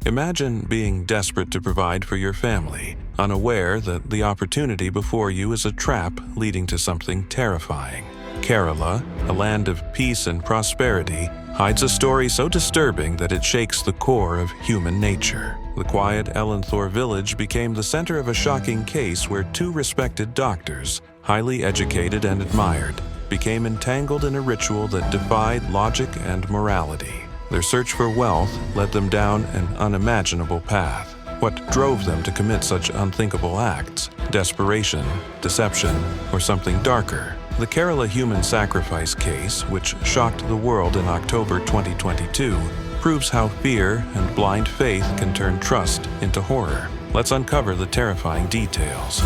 Imagine being desperate to provide for your family, unaware that the opportunity before you is a trap leading to something terrifying. Kerala, a land of peace and prosperity, hides a story so disturbing that it shakes the core of human nature. The quiet Elanthor village became the center of a shocking case where two respected doctors, highly educated and admired, became entangled in a ritual that defied logic and morality. Their search for wealth led them down an unimaginable path. What drove them to commit such unthinkable acts? Desperation, deception, or something darker? The Kerala human sacrifice case, which shocked the world in October 2022, proves how fear and blind faith can turn trust into horror. Let's uncover the terrifying details.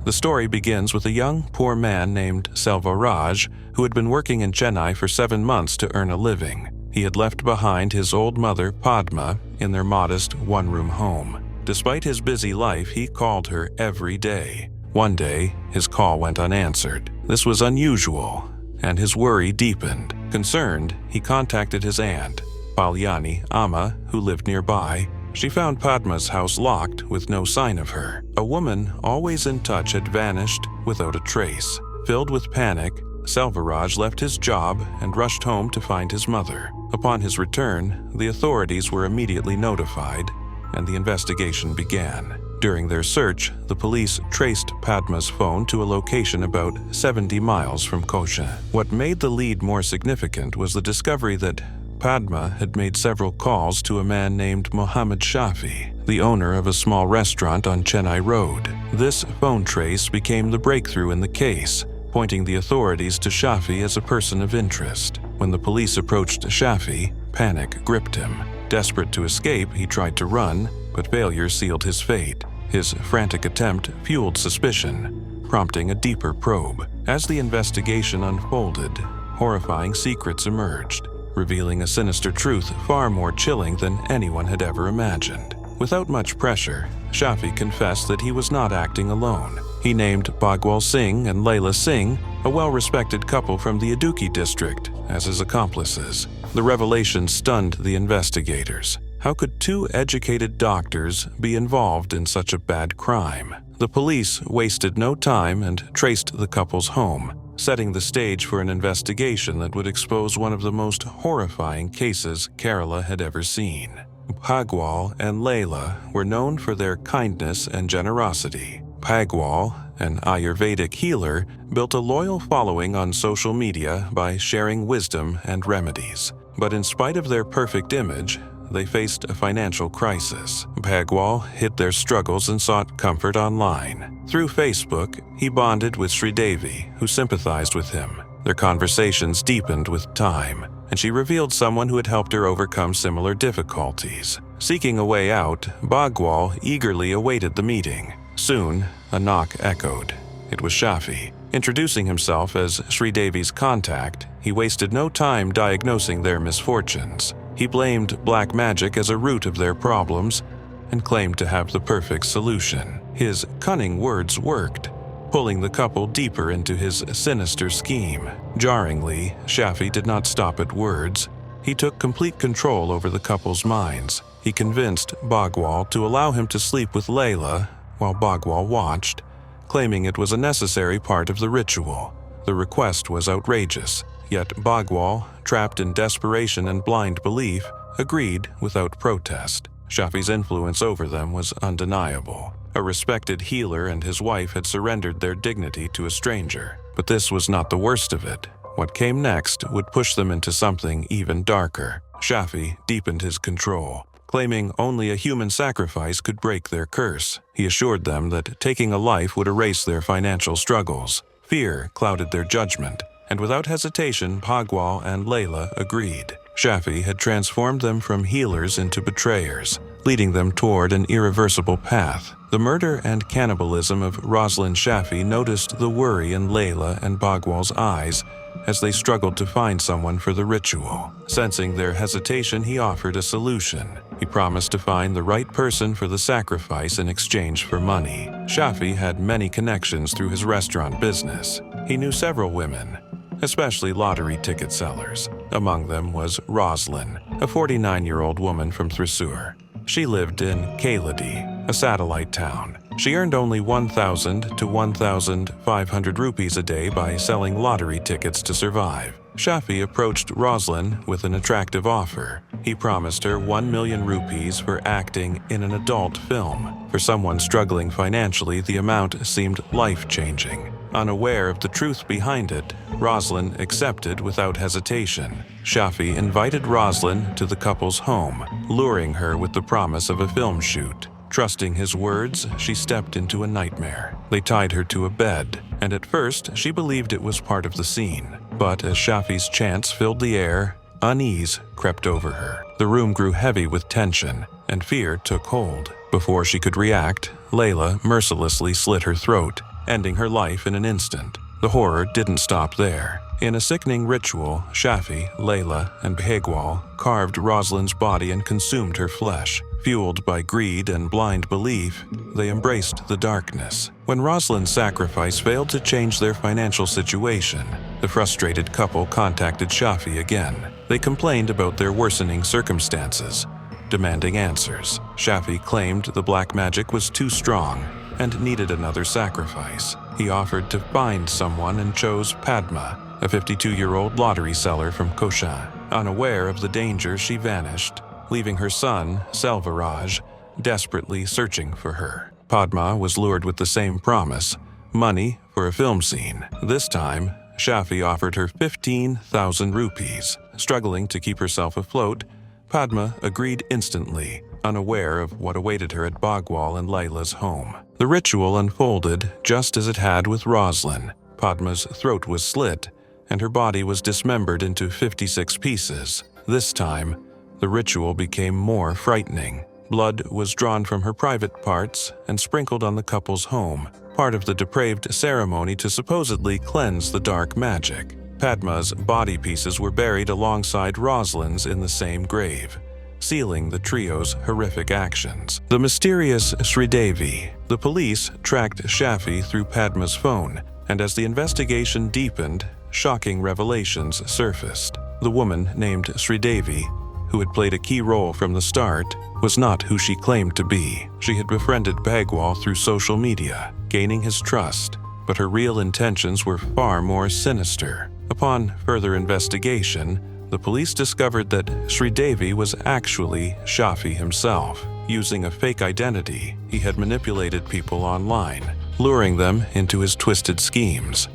The story begins with a young, poor man named Selvaraj who had been working in Chennai for 7 months to earn a living. He had left behind his old mother, Padma, in their modest one-room home. Despite his busy life, he called her every day. One day, his call went unanswered. This was unusual, and his worry deepened. Concerned, he contacted his aunt, Palyani Amma, who lived nearby. She found Padma's house locked with no sign of her. A woman always in touch had vanished without a trace. Filled with panic, Selvaraj left his job and rushed home to find his mother. Upon his return, the authorities were immediately notified, and the investigation began. During their search, the police traced Padma's phone to a location about 70 miles from Kosha. What made the lead more significant was the discovery that Padma had made several calls to a man named Mohammad Shafi, the owner of a small restaurant on Chennai Road. This phone trace became the breakthrough in the case, pointing the authorities to Shafi as a person of interest. When the police approached Shafi, panic gripped him. Desperate to escape, he tried to run, but failure sealed his fate. His frantic attempt fueled suspicion, prompting a deeper probe. As the investigation unfolded, horrifying secrets emerged, revealing a sinister truth far more chilling than anyone had ever imagined. Without much pressure, Shafi confessed that he was not acting alone. He named Bhagwal Singh and Layla Singh, a well-respected couple from the Idukki district, as his accomplices. The revelation stunned the investigators. How could two educated doctors be involved in such a bad crime? The police wasted no time and traced the couple's home, setting the stage for an investigation that would expose one of the most horrifying cases Kerala had ever seen. Bhagwal and Layla were known for their kindness and generosity. Bhagwal, an Ayurvedic healer, built a loyal following on social media by sharing wisdom and remedies. But in spite of their perfect image, they faced a financial crisis. Bhagwal hid their struggles and sought comfort online. Through Facebook, he bonded with Sridevi, who sympathized with him. Their conversations deepened with time, and she revealed someone who had helped her overcome similar difficulties. Seeking a way out, Bhagwal eagerly awaited the meeting. Soon, a knock echoed. It was Shafi. Introducing himself as Sridevi's contact, he wasted no time diagnosing their misfortunes. He blamed black magic as a root of their problems and claimed to have the perfect solution. His cunning words worked, pulling the couple deeper into his sinister scheme. Jarringly, Shafi did not stop at words. He took complete control over the couple's minds. He convinced Bhagwal to allow him to sleep with Layla while Bhagwal watched, claiming it was a necessary part of the ritual. The request was outrageous, yet Bhagwal, trapped in desperation and blind belief, agreed without protest. Shafi's influence over them was undeniable. A respected healer and his wife had surrendered their dignity to a stranger. But this was not the worst of it. What came next would push them into something even darker. Shafi deepened his control, claiming only a human sacrifice could break their curse. He assured them that taking a life would erase their financial struggles. Fear clouded their judgment, and without hesitation, Bhagwal and Layla agreed. Shafi had transformed them from healers into betrayers, leading them toward an irreversible path. The murder and cannibalism of Rosalind Shafi noticed the worry in Layla and Bhagwal's eyes as they struggled to find someone for the ritual. Sensing their hesitation, he offered a solution. He promised to find the right person for the sacrifice in exchange for money. Shafi had many connections through his restaurant business. He knew several women, especially lottery ticket sellers. Among them was Roslyn, a 49-year-old woman from Thrissur. She lived in Kailadi, a satellite town. She earned only 1,000 to 1,500 rupees a day by selling lottery tickets to survive. Shafi approached Roslyn with an attractive offer. He promised her 1 million rupees for acting in an adult film. For someone struggling financially, the amount seemed life-changing. Unaware of the truth behind it, Roslyn accepted without hesitation. Shafi invited Roslyn to the couple's home, luring her with the promise of a film shoot. Trusting his words, she stepped into a nightmare. They tied her to a bed, and at first she believed it was part of the scene. But as Shafi's chants filled the air, unease crept over her. The room grew heavy with tension, and fear took hold. Before she could react, Layla mercilessly slit her throat, ending her life in an instant. The horror didn't stop there. In a sickening ritual, Shafi, Layla, and Bhegwal carved Roslyn's body and consumed her flesh. Fueled by greed and blind belief, they embraced the darkness. When Roslyn's sacrifice failed to change their financial situation, the frustrated couple contacted Shafi again. They complained about their worsening circumstances, demanding answers. Shafi claimed the black magic was too strong and needed another sacrifice. He offered to find someone and chose Padma, a 52-year-old lottery seller from Koshan. Unaware of the danger, she vanished, leaving her son, Selvaraj, desperately searching for her. Padma was lured with the same promise, money for a film scene. This time, Shafi offered her 15,000 rupees. Struggling to keep herself afloat, Padma agreed instantly, unaware of what awaited her at Bhagwal and Layla's home. The ritual unfolded just as it had with Roslyn. Padma's throat was slit, and her body was dismembered into 56 pieces. This time, the ritual became more frightening. Blood was drawn from her private parts and sprinkled on the couple's home, part of the depraved ceremony to supposedly cleanse the dark magic. Padma's body pieces were buried alongside Roslyn's in the same grave, sealing the trio's horrific actions. The mysterious Sridevi. The police tracked Shafi through Padma's phone, and as the investigation deepened, shocking revelations surfaced. The woman named Sridevi, who had played a key role from the start, was not who she claimed to be. She had befriended Bhagwal through social media, gaining his trust, but her real intentions were far more sinister. Upon further investigation, the police discovered that Sridevi was actually Shafi himself. Using a fake identity, he had manipulated people online, luring them into his twisted schemes.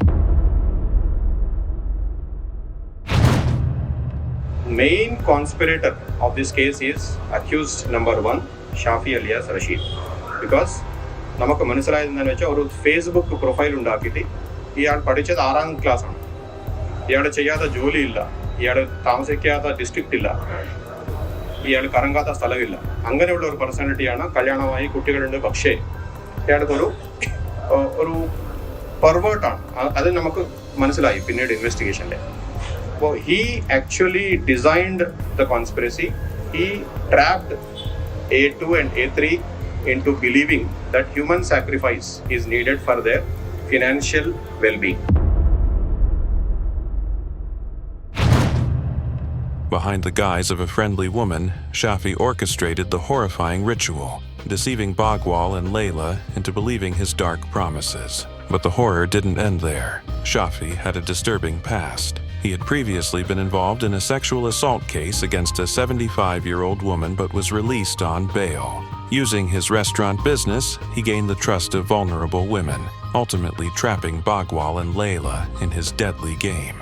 Main conspirator of this case is accused number 1, Shafi alias Rashid. Because നമുക്ക് മനസ്സിലായതെന്ന് വെച്ചാൽ ഒരു Facebook profile ഉണ്ടാക്കിയിട്ട് ഇയാൾ പഠിച്ചത് 6ാം ക്ലാസ്സാണ്. ഇയാൾ ചെയ്യാത്ത ജോലിയില്ല, ഇയാൾ താമസിക്കാത്ത ഡിസ്ട്രിക്റ്റ് ഇല്ല, ഇയാൾ കറങ്ങാത്ത സ്ഥലമില്ല. അങ്ങനെയുള്ള ഒരു പേഴ്സണാലിറ്റിയാണ്. കല്യാണമായി കുട്ടികളുണ്ട്. പക്ഷേ ഇയാൾക്കൊരു പെർവേർട്ടാണ്. അത് നമുക്ക് മനസ്സിലായി പിന്നീട് ഇൻവെസ്റ്റിഗേഷനിൽ. So he actually designed the conspiracy. He trapped A2 and A3 into believing that human sacrifice is needed for their financial well-being. Behind the guise of a friendly woman, Shafi orchestrated the horrifying ritual, deceiving Bhagwal and Layla into believing his dark promises. But the horror didn't end there. Shafi had a disturbing past. He had previously been involved in a sexual assault case against a 75-year-old woman but was released on bail. Using his restaurant business, he gained the trust of vulnerable women, ultimately trapping Bhagwal and Layla in his deadly game.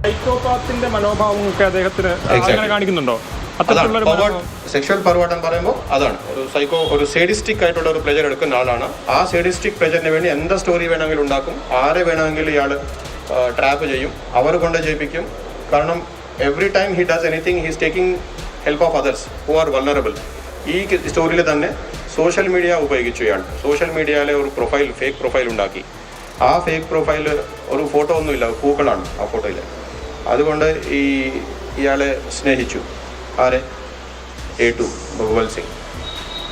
സൈക്കോപാത്തിന്റെ മനോഭാവമൊക്കെ അദ്ദേഹത്തിന് അങ്ങനെ കാണിക്കുന്നുണ്ടോ? Sexual pervert എന്ന് പറയുമ്പോൾ അതാണ് ഒരു സേഡിസ്റ്റിക് ആയിട്ടുള്ള ഒരു പ്ലെജർ എടുക്കുന്ന ആളാണ്. ആ സേഡിസ്റ്റിക് പ്ലെജറിന് വേണ്ടി എന്താ സ്റ്റോറി വേണമെങ്കിലും ഉണ്ടാക്കും, ആരെ വേണമെങ്കിലും ഇയാൾ ട്രാപ്പ് ചെയ്യും, അവർ കൊണ്ട് ചെയ്യിപ്പിക്കും. കാരണം every time he does anything he is taking help of others who are vulnerable. ഈ സ്റ്റോറിയിൽ തന്നെ സോഷ്യൽ മീഡിയ ഉപയോഗിച്ചു ഇയാൾ. സോഷ്യൽ മീഡിയയിലെ ഒരു ഫേക്ക് പ്രൊഫൈൽ ഉണ്ടാക്കി. ആ ഫേക്ക് പ്രൊഫൈൽ ഒരു ഫോട്ടോ ഒന്നുമില്ല, പൂക്കളാണ് ആ ഫോട്ടോയിൽ. അതുകൊണ്ട് ഇയാളെ സ്നേഹിച്ചു. ആരെ? A2 ഭഗവത് സിംഗ്.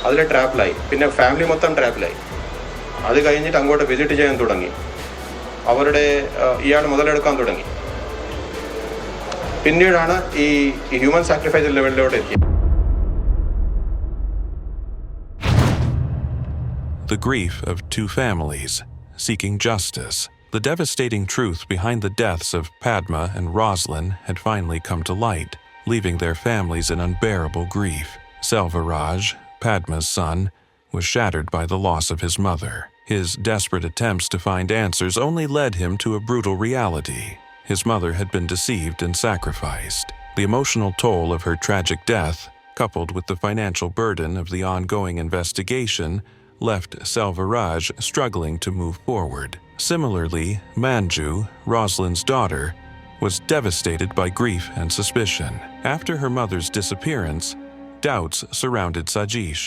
അതിൽ ട്രാപ്പിലായി. പിന്നെ ഫാമിലി മൊത്തം ട്രാപ്പിലായി. അത് കഴിഞ്ഞിട്ട് അങ്ങോട്ട് വിസിറ്റ് ചെയ്യാൻ തുടങ്ങി. ഇയാൾ മുതലെടുക്കാൻ തുടങ്ങി. പിന്നീടാണ് ഈ ഹ്യൂമൻ സാക്രിഫൈസ് ലെവലിലോട്ട് എത്തിയത്. The grief of two families seeking justice. The devastating truth behind the deaths of Padma and Roslyn had finally come to light, leaving their families in unbearable grief. Selvaraj, Padma's son, was shattered by the loss of his mother. His desperate attempts to find answers only led him to a brutal reality. His mother had been deceived and sacrificed. The emotional toll of her tragic death, coupled with the financial burden of the ongoing investigation, left Selvaraj struggling to move forward. Similarly, Manju, Roslyn's daughter, was devastated by grief and suspicion. After her mother's disappearance, doubts surrounded Sajish,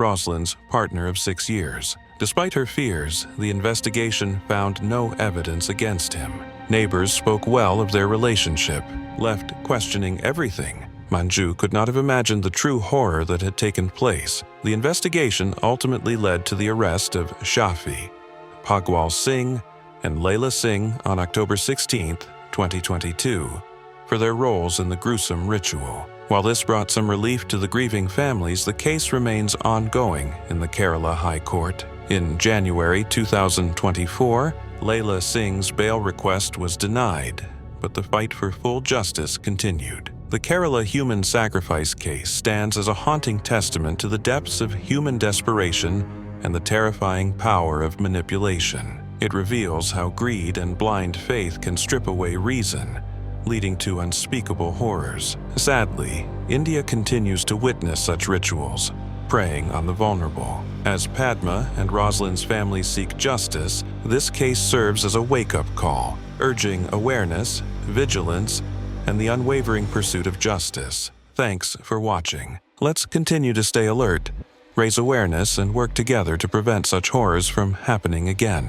Roslyn's partner of 6 years. Despite her fears, the investigation found no evidence against him. Neighbors spoke well of their relationship, left questioning everything. Manju could not have imagined the true horror that had taken place. The investigation ultimately led to the arrest of Shafi, Bhagwal Singh, and Layla Singh on October 16, 2022, for their roles in the gruesome ritual. While this brought some relief to the grieving families, the case remains ongoing in the Kerala High Court. In January 2024, Layla Singh's bail request was denied, but the fight for full justice continued. The Kerala human sacrifice case stands as a haunting testament to the depths of human desperation and the terrifying power of manipulation. It reveals how greed and blind faith can strip away reason, leading to unspeakable horrors. Sadly, India continues to witness such rituals, preying on the vulnerable. As Padma and Roslyn's families seek justice, this case serves as a wake-up call, urging awareness, vigilance, and the unwavering pursuit of justice. Thanks for watching. Let's continue to stay alert, raise awareness, and work together to prevent such horrors from happening again.